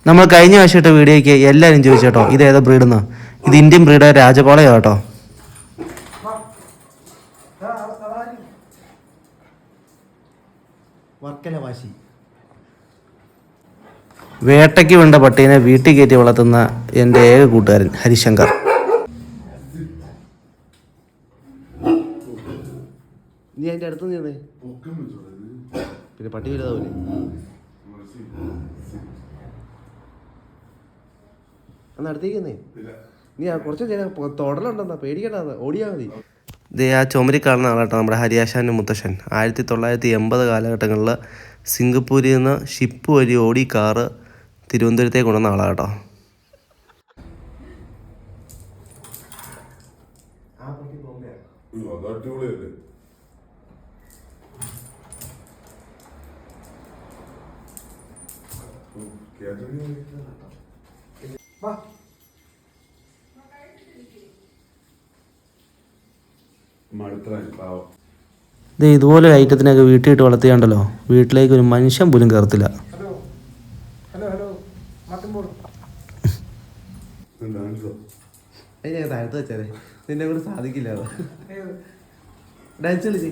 നമ്മൾ കഴിഞ്ഞ ആഴ്ച വീഡിയോയ്ക്ക് എല്ലാവരും ചോദിച്ചു കേട്ടോ, ഇത് ഏതാ ബ്രീഡെന്ന്. ഇത് ഇന്ത്യൻ ബ്രീഡ് രാജപാളയോ കേട്ടോ. വേട്ടയ്ക്ക് വേണ്ട പട്ടീനെ വീട്ടിൽ കയറ്റി വളർത്തുന്ന എൻ്റെ ഏക കൂട്ടുകാരൻ ഹരിശങ്കർ. നീ അതിൻ്റെ അടുത്ത് നീ പിന്നെ പട്ടി വലുതാവൂലേ. അന്ന് അടുത്തേക്കുന്നേ നീ കുറച്ച് തൊടലുണ്ടെന്നാ പേടിക്കണ്ട, ഓടിയാൽ മതി. ഇതേ ആ ചുമരി കാണുന്ന ആളാട്ടോ നമ്മുടെ ഹരിയാശാൻ്റെ മുത്തശ്ശൻ. 1980 കാലഘട്ടങ്ങളിൽ സിംഗപ്പൂരിൽ നിന്ന് ഷിപ്പ് വഴി ഓടി കാറ് തിരുവനന്തപുരത്തേക്ക് കൊണ്ടുവന്ന ആളാട്ടോ. ഇതുപോലെ ഐറ്റത്തിനൊക്കെ വീട്ടിലിട്ട് വളർത്തിയാണ്ടല്ലോ, വീട്ടിലേക്ക് ഒരു മനുഷ്യൻ പോലും കയറത്തില്ല. താഴത്ത് വെച്ചാലേ നിന്നെ കൂടെ സാധിക്കില്ല. ഡാൻസ് കളിച്ച്